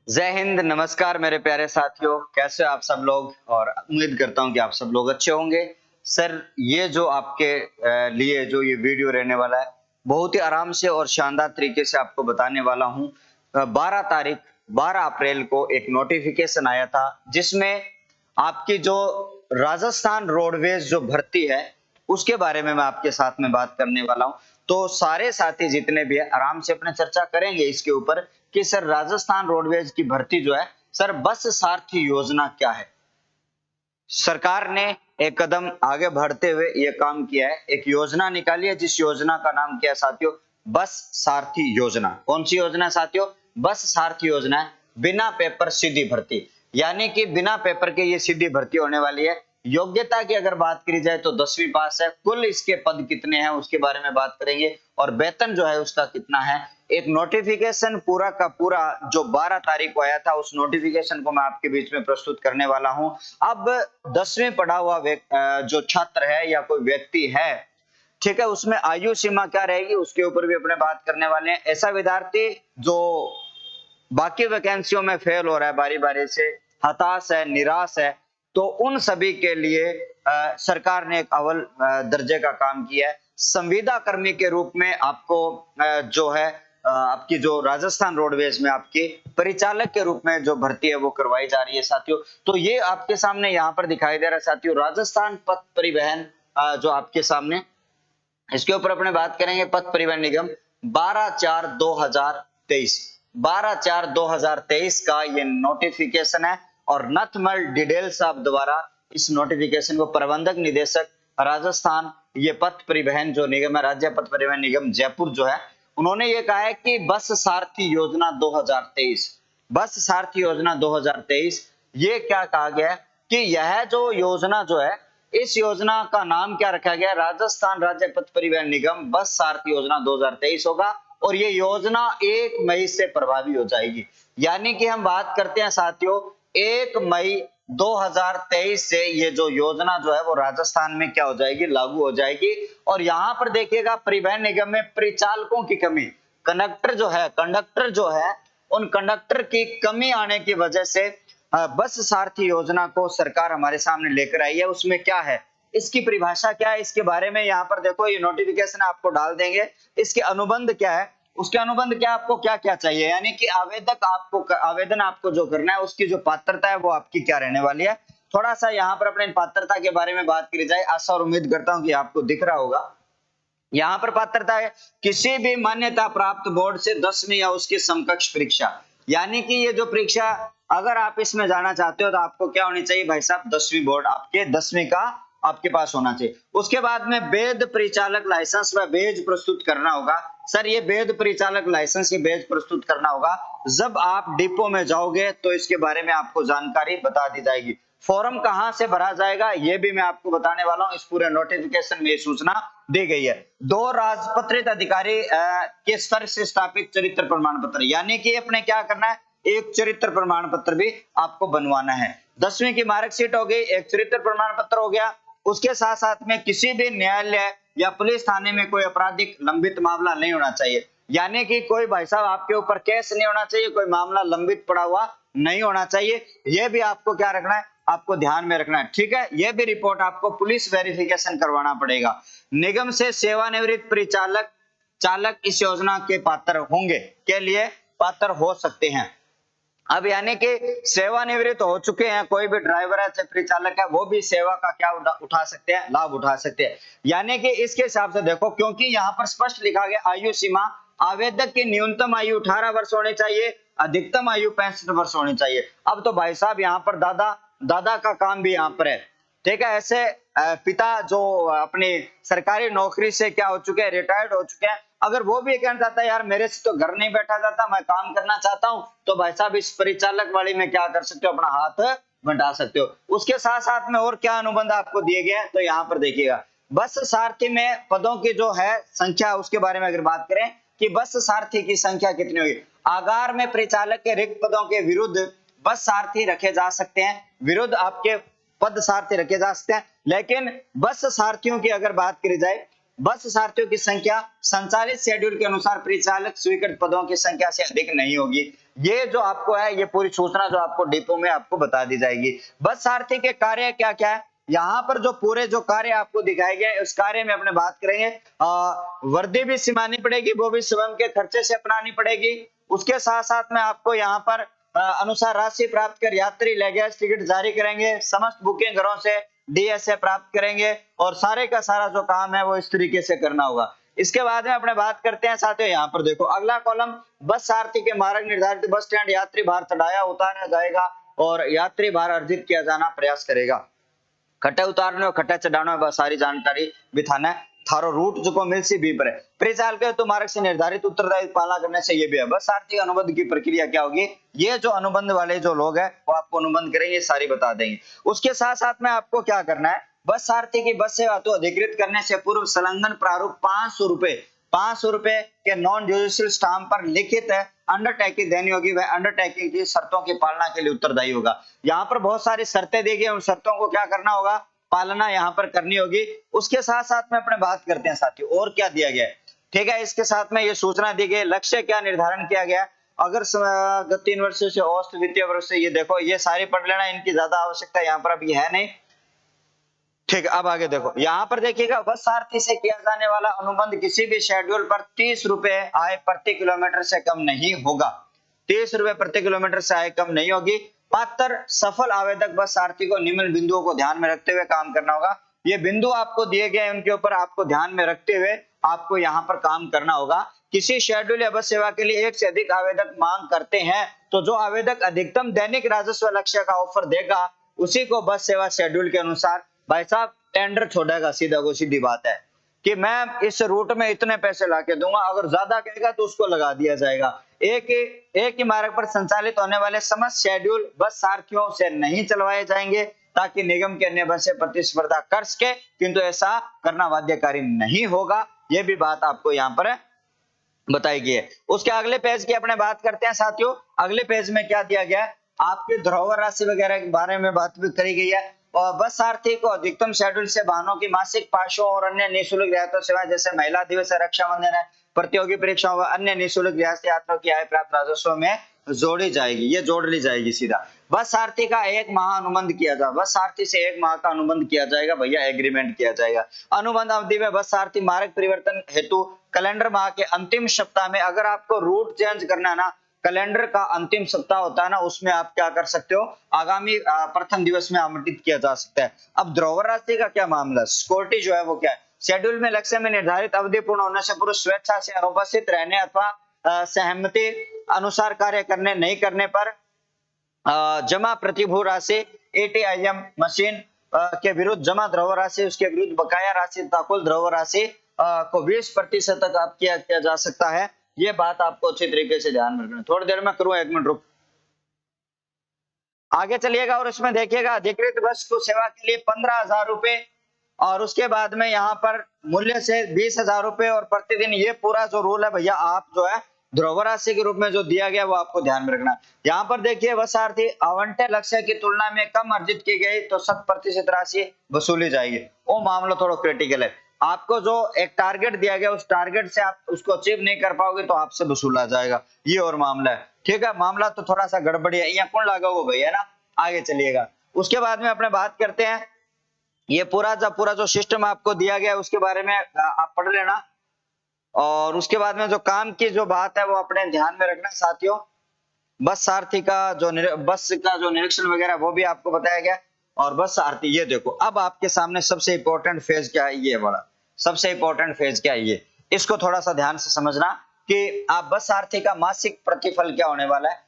जय हिंद, नमस्कार मेरे प्यारे साथियों। कैसे हो आप सब लोग? और उम्मीद करता हूं कि आप सब लोग अच्छे होंगे। सर, ये जो आपके लिए जो ये वीडियो रहने वाला है, बहुत ही आराम से और शानदार तरीके से आपको बताने वाला हूं। 12 अप्रैल को एक नोटिफिकेशन आया था, जिसमें आपकी जो राजस्थान रोडवेज जो भर्ती है, उसके बारे में मैं आपके साथ में बात करने वाला हूं। तो सारे साथी जितने भी है, आराम से अपने चर्चा करेंगे इसके ऊपर कि सर राजस्थान रोडवेज की भर्ती जो है, सर बस सारथी योजना क्या है। सरकार ने एक कदम आगे बढ़ते हुए ये काम किया है, एक योजना निकाली है, जिस योजना का नाम क्या है साथियों? बस सारथी योजना। कौन सी योजना है साथियों? बस सारथी योजना है। बिना पेपर सीधी भर्ती, यानी कि बिना पेपर के ये सीधी भर्ती होने वाली है। योग्यता की अगर बात करी जाए तो 10वीं पास है। कुल इसके पद कितने हैं उसके बारे में बात करेंगे, और वेतन जो है उसका कितना है। एक नोटिफिकेशन पूरा का पूरा जो 12 तारीख को आया था, उस नोटिफिकेशन को मैं आपके बीच में प्रस्तुत करने वाला हूं। अब 10वीं पढ़ा हुआ जो छात्र है या कोई व्यक्ति है, ठीक है, उसमें आयु सीमा क्या रहेगी उसके ऊपर भी अपने बात करने वाले हैं। ऐसा विद्यार्थी जो बाकी वैकेंसियों में फेल हो रहा है, बारी बारी से हताश है, निराश है, तो उन सभी के लिए सरकार ने एक अव्वल दर्जे का काम किया है। संविदा कर्मी के रूप में आपको जो है आपकी जो राजस्थान रोडवेज में आपकी परिचालक के रूप में जो भर्ती है वो करवाई जा रही है साथियों। तो ये आपके सामने यहाँ पर दिखाई दे रहा है साथियों, राजस्थान पथ परिवहन जो आपके सामने, इसके ऊपर अपने बात करेंगे। पथ परिवहन निगम 12/4/2023 12/4/2023 का ये नोटिफिकेशन है, और नथमल डिडेल साहब द्वारा इस नोटिफिकेशन को प्रबंधक निदेशक राजस्थान ये पथ परिवहन जो निगम है, राज्य पथ परिवहन निगम जयपुर जो है, उन्होंने ये कहा है कि बस सारथी योजना 2023, बस सारथी योजना 2023, ये क्या कहा गया है कि यह जो योजना जो है, इस योजना का नाम क्या रखा गया? राजस्थान राज्य पथ परिवहन निगम बस सारथी योजना 2023 होगा, और ये योजना 1 मई से प्रभावी हो जाएगी। यानी कि हम बात करते हैं साथियों, 1 मई 2023 से ये जो योजना जो है वो राजस्थान में क्या हो जाएगी? लागू हो जाएगी। और यहाँ पर देखिएगा, परिवहन निगम में परिचालकों की कमी, कंडक्टर जो है, उन कंडक्टर की कमी आने की वजह से बस सारथी योजना को सरकार हमारे सामने लेकर आई है। उसमें क्या है, इसकी परिभाषा क्या है, इसके बारे में यहाँ पर देखो, ये नोटिफिकेशन आपको डाल देंगे। इसके अनुबंध क्या है, उसके अनुबंध क्या, आपको क्या क्या चाहिए, यानी कि आवेदन आपको जो करना है, उसकी जो पात्रता है वो आपकी क्या रहने वाली है। थोड़ा सा यहाँ पर अपने पात्रता के बारे में बात करी जाए। आशा और उम्मीद करता हूँ कि आपको दिख रहा होगा। यहाँ पर पात्रता है किसी भी मान्यता प्राप्त बोर्ड से 10वीं या उसकी समकक्ष परीक्षा, यानी कि ये जो परीक्षा, अगर आप इसमें जाना चाहते हो तो आपको क्या होनी चाहिए भाई साहब? 10वीं बोर्ड, आपके 10वीं का आपके पास होना चाहिए। उसके बाद में वेद परिचालक लाइसेंस व बेज प्रस्तुत करना होगा। सर, ये वेद परिचालक लाइसेंस, ये बेज प्रस्तुत करना होगा। जब आप डिपो में जाओगे तो इसके बारे में आपको जानकारी बता दी जाएगी। फॉर्म कहां से भरा जाएगा ये भी मैं आपको बताने वाला हूं। इस पूरे नोटिफिकेशन में ये सूचना दी गई है। 2 राजपत्रित अधिकारी के स्तर से स्थापित चरित्र प्रमाण पत्र, यानी कि अपने क्या करना है, एक चरित्र प्रमाण पत्र भी आपको बनवाना है। 10वीं की मार्कशीट हो गई, एक चरित्र प्रमाण पत्र हो गया। उसके साथ साथ में किसी भी न्यायालय या पुलिस थाने में कोई आपराधिक लंबित मामला नहीं होना चाहिए, यानी कि कोई भाई साहब आपके ऊपर केस नहीं होना चाहिए, कोई मामला लंबित पड़ा हुआ नहीं होना चाहिए। यह भी आपको क्या रखना है, आपको ध्यान में रखना है, ठीक है। यह भी रिपोर्ट आपको पुलिस वेरिफिकेशन करवाना पड़ेगा। निगम से सेवानिवृत्त परिचालक चालक इस योजना के पात्र होंगे, के लिए पात्र हो सकते हैं। अब यानी कि सेवानिवृत्त हो चुके हैं, कोई भी ड्राइवर है, परिचालक है, वो भी सेवा का क्या उठा सकते हैं, लाभ उठा सकते हैं। यानी कि इसके हिसाब से देखो, क्योंकि यहाँ पर स्पष्ट लिखा गया आयु सीमा, आवेदक की न्यूनतम आयु 18 वर्ष होनी चाहिए, अधिकतम आयु 65 वर्ष होनी चाहिए। अब तो भाई साहब यहाँ पर दादा का काम भी यहाँ पर है, ठीक है। ऐसे पिता जो अपनी सरकारी नौकरी से क्या हो चुके हैं, रिटायर्ड हो चुके हैं, अगर वो भी कहना चाहता है यार मेरे से तो घर नहीं बैठा जाता, मैं काम करना चाहता हूं, तो भाई साहब इस परिचालक वाली में क्या कर सकते हो, अपना हाथ बंटा सकते हो। उसके साथ साथ में और क्या अनुबंध आपको दिए गए हैं, तो यहाँ पर देखिएगा, बस सारथी में पदों की जो है संख्या, उसके बारे में अगर बात करें कि बस सारथी की संख्या कितनी होगी। आगार में परिचालक के रिक्त पदों के विरुद्ध बस सारथी रखे जा सकते हैं, विरुद्ध आपके पद सारथी रखे जा सकते हैं। लेकिन बस सारथियों की अगर बात करी जाए, बस सारथियों की संख्या संचालित शेड्यूल के अनुसार परिचालक स्वीकृत पदों की संख्या से अधिक नहीं होगी। ये जो आपको है, ये पूरी सूचना जो आपको डिपो में आपको बता दी जाएगी। बस सारथी के कार्य क्या क्या है, यहाँ पर जो पूरे जो कार्य आपको दिखाए गए उस कार्य में अपने बात करेंगे। वर्दी भी सिमानी पड़ेगी, वो भी स्वयं के खर्चे से अपनानी पड़ेगी। उसके साथ साथ में आपको यहाँ पर अनुसार राशि प्राप्त कर यात्री लगेज टिकट जारी करेंगे, समस्त बुकिंग घरों से डीएसए प्राप्त करेंगे और सारे का सारा जो काम है वो इस तरीके से करना होगा। इसके बाद में अपने बात करते हैं साथियों, यहाँ पर देखो अगला कॉलम, बस सारथी के मार्ग निर्धारित बस स्टैंड यात्री भार चढ़ाया उतारा जाएगा और यात्री भार अर्जित किया जाना प्रयास करेगा। खट्टे उतारने और खट्टे चढ़ाने में सारी जानकारी बिठाना है। थारो रूट जो मिल सी भी पर है परिचाल के तो मार्ग से निर्धारित उत्तरदायित्व पालना करने से ये भी है। बस सारथी अनुबंध की प्रक्रिया क्या होगी, ये जो अनुबंध वाले जो लोग हैं वो आपको अनुबंध करेंगे, सारी बता देंगे। उसके साथ साथ में आपको क्या करना है, बस सारथी की बस सेवा तो अधिकृत करने से पूर्व संलग्न प्रारूप 500 रुपए के नॉन जुडिशियल स्टाम्प पर लिखित है अंडरटेकिंग देनी होगी। वह अंडरटेकिंग की शर्तों की पालना के लिए उत्तरदायी होगा। यहाँ पर बहुत सारी शर्तें दी गई, उन शर्तों को क्या करना होगा, पालना यहाँ पर करनी होगी। उसके साथ साथ में अपने बात करते हैं साथियों और क्या दिया गया है। ठीक है, इसके साथ में ये सूचना दी गई, लक्ष्य क्या निर्धारण किया गया। अगर गत 3 वर्षों से औसत वित्तीय वर्ष से, ये देखो ये सारी पढ़ लेना, इनकी ज्यादा आवश्यकता यहाँ पर अभी है नहीं। ठीक, अब आगे देखो, यहाँ पर देखिएगा बस सारथी से किया जाने वाला अनुबंध किसी भी शेड्यूल पर 30 रुपए आय प्रति किलोमीटर से कम नहीं होगा। 30 रुपए प्रति किलोमीटर से आय कम नहीं होगी। पात्र सफल आवेदक बस सारथी को निम्न बिंदुओं को ध्यान में रखते हुए काम करना होगा। ये बिंदु आपको दिए गए, उनके ऊपर आपको ध्यान में रखते हुए आपको यहाँ पर काम करना होगा। किसी शेड्यूल या बस सेवा के लिए एक से अधिक आवेदक मांग करते हैं तो जो आवेदक अधिकतम दैनिक राजस्व लक्ष्य का ऑफर देगा उसी को बस सेवा शेड्यूल के अनुसार भाई साहब टेंडर छोड़ेगा। सीधा को सीधी बात है कि मैं इस रूट में इतने पैसे लाके दूंगा, अगर ज्यादा कहेगा तो उसको लगा दिया जाएगा। एक ही मार्ग पर संचालित होने वाले समस्त शेड्यूल बस सारथियों से नहीं चलवाए जाएंगे ताकि निगम के अन्य बसें प्रतिस्पर्धा कर सके, किंतु ऐसा करना बाध्यकारी नहीं होगा। यह भी बात आपको यहाँ पर बताई गई है। उसके अगले पेज की अपने बात करते हैं साथियों। अगले पेज में क्या दिया गया है, आपकी धरोहर राशि वगैरह के बारे में बात भी करी गई है। और बस सारथी को अधिकतम शेड्यूल से वाहनों की मासिक पासों और अन्य निःशुल्क रियायतों सेवा जैसे महिला दिवस, रक्षाबंधन है, प्रतियोगी परीक्षाओं व अन्य निःशुल्क रियायत यात्रा की आय प्राप्त राजस्व में जोड़ी जाएगी, ये जोड़ ली जाएगी सीधा। बस सारथी का 1 माह अनुबंध किया जाए, बस सारथी से 1 माह का अनुबंध किया जाएगा भैया, एग्रीमेंट किया जाएगा। अनुबंध अवधि में बस सारथी मार्ग परिवर्तन हेतु कैलेंडर माह के अंतिम सप्ताह में, अगर आपको रूट चेंज करना है ना, कैलेंडर का अंतिम सप्ताह होता है ना, उसमें आप क्या कर सकते हो, आगामी प्रथम दिवस में आवंटित किया जा सकता है। अब धरोहर राशि का क्या मामला, सिक्योरिटी जो है वो क्या है, शेड्यूल में लक्ष्य में निर्धारित अवधि पूर्ण होने से पूर्व स्वेच्छा से अनुपस्थित रहने अथवा सहमति अनुसार कार्य करने नहीं करने पर जमा प्रतिभू राशि एटीआईएम मशीन के विरुद्ध जमा धरोहर राशि, उसके विरुद्ध बकाया राशि तथा कुल धरोहर राशि को 20% तक आप किया जा सकता है। ये बात आपको अच्छी तरीके से ध्यान में रखना। थोड़ी देर में करूं, 1 मिनट रुक, आगे चलिएगा और इसमें देखिएगा अधिकृत बस को सेवा के लिए 15,000 रुपए और उसके बाद में यहाँ पर मूल्य से 20,000 रुपए और प्रतिदिन, ये पूरा जो रूल है भैया, आप जो है धरोहर राशि के रूप में जो दिया गया वो आपको ध्यान में रखना। यहाँ पर देखिए बस सारथी आवंटित लक्ष्य की तुलना में कम अर्जित की गई तो 100% राशि वसूली जाएगी। वो मामला थोड़ा क्रिटिकल है। आपको जो एक टारगेट दिया गया उस टारगेट से आप उसको अचीव नहीं कर पाओगे तो आपसे वसूला जाएगा, ये और मामला है। ठीक है, मामला तो थोड़ा सा गड़बड़ी है, यहाँ कौन लगा वो भैया ना। आगे चलिएगा, उसके बाद में अपने बात करते हैं, ये पूरा जो सिस्टम आपको दिया गया उसके बारे में आप पढ़ लेना। और उसके बाद में जो काम की जो बात है वो अपने ध्यान में रखना साथियों। बस सारथी का बस का जो निरीक्षण वगैरह वो भी आपको बताया गया। और बस सारथी, ये देखो अब आपके सामने सबसे इंपॉर्टेंट फेज क्या है, ये वाला सबसे इंपॉर्टेंट फेज क्या है, ये इसको थोड़ा सा ध्यान से समझना कि आप बस सारथी का मासिक प्रतिफल क्या होने वाला है।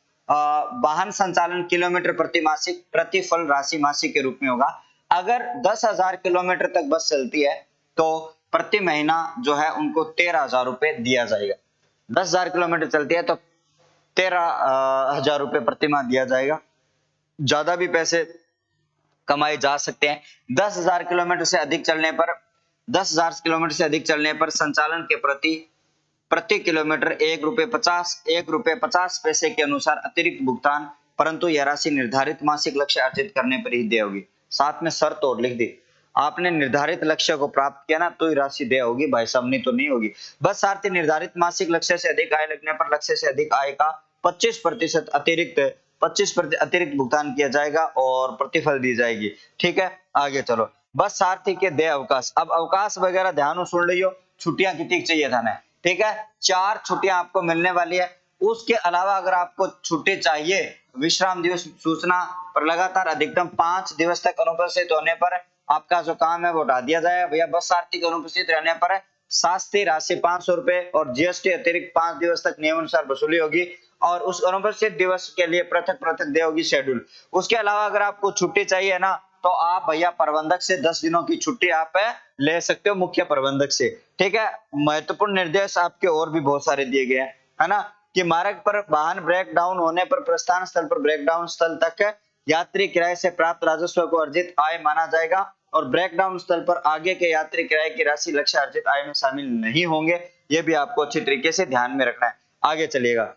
वाहन संचालन किलोमीटर प्रति मासिक प्रतिफल राशि मासिक के रूप में होगा। अगर 10,000 किलोमीटर तक बस चलती है तो प्रति महीना जो है उनको 13,000 रुपए दिया जाएगा। 10,000 किलोमीटर चलती है तो 13,000 रुपए प्रति माह दिया जाएगा। ज्यादा भी पैसे कमाए जा सकते हैं। 10,000 किलोमीटर से अधिक चलने पर 10,000 किलोमीटर से अधिक चलने पर संचालन के प्रति किलोमीटर 1 रुपए 50 पैसे के अनुसार अतिरिक्त भुगतान, परंतु यह राशि निर्धारित मासिक लक्ष्य अर्जित करने पर ही देय होगी। साथ में शर्त और लिख दी, आपने निर्धारित लक्ष्य को प्राप्त किया ना तो ही राशि देय होगी भाई साहब, नहीं तो नहीं होगी। बस साथ ही निर्धारित मासिक लक्ष्य से अधिक आय लगने पर लक्ष्य से अधिक आय का 25% अतिरिक्त भुगतान किया जाएगा और प्रतिफल दी जाएगी। ठीक है, आगे चलो। बस सारथी के देय अवकाश, अब अवकाश वगैरह ध्यान सुन लियो, छुट्टियां कितनी चाहिए था ना। ठीक है, 4 छुट्टियां आपको मिलने वाली है। उसके अलावा अगर आपको छुट्टी चाहिए विश्राम दिवस सूचना पर लगातार अधिकतम 5 दिवस तक अनुपस्थित होने पर आपका जो काम है वो हटा दिया जाएगा। भैया बस सारथी के अनुपस्थित रहने पर शास्ती राशि 500 रुपए और जीएसटी अतिरिक्त 5 दिवस तक नियमानुसार वसूली होगी और उस अनुपस्थित दिवस के लिए पृथक पृथक देय होगी शेड्यूल। उसके अलावा अगर आपको छुट्टी चाहिए ना तो आप भैया प्रबंधक से 10 दिनों की छुट्टी आप ले सकते हो, मुख्य प्रबंधक से। ठीक है, महत्वपूर्ण निर्देश आपके और भी बहुत सारे दिए गए हैं, है ना, कि मार्ग पर वाहन ब्रेक डाउन होने पर प्रस्थान स्थल पर ब्रेक डाउन स्थल तक यात्री किराए से प्राप्त राजस्व को अर्जित आय माना जाएगा और ब्रेक डाउन स्थल पर आगे के यात्री किराए की राशि लक्ष्य अर्जित आय में शामिल नहीं होंगे। ये भी आपको अच्छी तरीके से ध्यान में रखना है। आगे चलिएगा,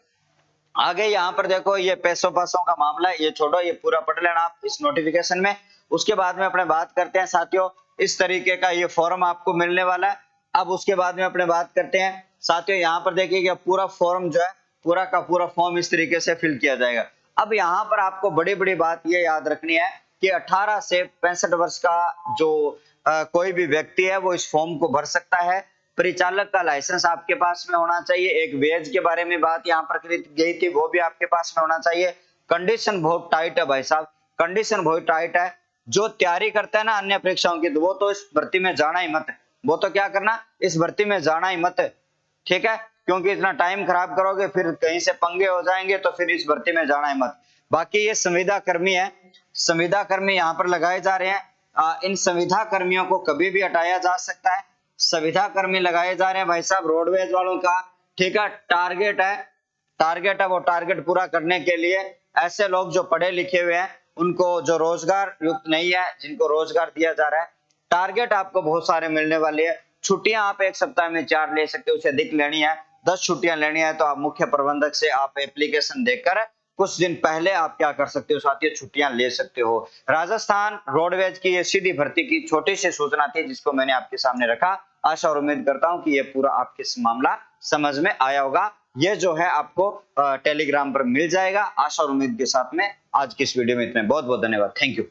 आगे यहाँ पर देखो ये पैसों पासों का मामला है, ये छोड़ो, ये पूरा पढ़ लेना आप इस नोटिफिकेशन में। उसके बाद में अपने बात करते हैं साथियों, इस तरीके का ये फॉर्म आपको मिलने वाला है। अब उसके बाद में अपने बात करते हैं साथियों, यहाँ पर देखिए कि पूरा फॉर्म जो है पूरा का पूरा फॉर्म इस तरीके से फिल किया जाएगा। अब यहाँ पर आपको बड़ी बड़ी बात ये याद रखनी है कि 18 से 65 वर्ष का जो कोई भी व्यक्ति है वो इस फॉर्म को भर सकता है। परिचालक का लाइसेंस आपके पास में होना चाहिए। एक वेज के बारे में बात यहाँ पर करी गई थी, वो भी आपके पास में होना चाहिए। कंडीशन बहुत टाइट है भाई साहब, कंडीशन बहुत टाइट है। जो तैयारी करता है ना अन्य परीक्षाओं की, तो वो तो इस भर्ती में जाना ही मत है, वो तो क्या करना, इस भर्ती में जाना ही मत है। ठीक है, क्योंकि इतना टाइम खराब करोगे फिर कहीं से पंगे हो जाएंगे, तो फिर इस भर्ती में जाना ही मत। बाकी ये संविदा कर्मी है, संविदा कर्मी यहाँ पर लगाए जा रहे हैं। इन संविदा कर्मियों को कभी भी हटाया जा सकता है। संविदा कर्मी लगाए जा रहे हैं भाई साहब रोडवेज वालों का। ठीक है, टारगेट है वो टारगेट पूरा करने के लिए ऐसे लोग जो पढ़े लिखे हुए हैं उनको, जो रोजगार युक्त नहीं है, जिनको रोजगार दिया जा रहा है। टारगेट आपको बहुत सारे मिलने वाले हैं। छुट्टियां आप एक सप्ताह में 4 ले सकते हो, उससे अधिक लेनी है 10 छुट्टियां लेनी है तो आप मुख्य प्रबंधक से आप एप्लीकेशन देकर कुछ दिन पहले आप क्या कर सकते हो साथियों, छुट्टियां ले सकते हो। राजस्थान रोडवेज की ये सीधी भर्ती की छोटी सी सूचना थी जिसको मैंने आपके सामने रखा। आशा और उम्मीद करता हूं कि ये पूरा आपके मामला समझ में आया होगा। ये जो है आपको टेलीग्राम पर मिल जाएगा। आशा और उम्मीद के साथ में आज की इस वीडियो में इतने, बहुत बहुत धन्यवाद, थैंक यू।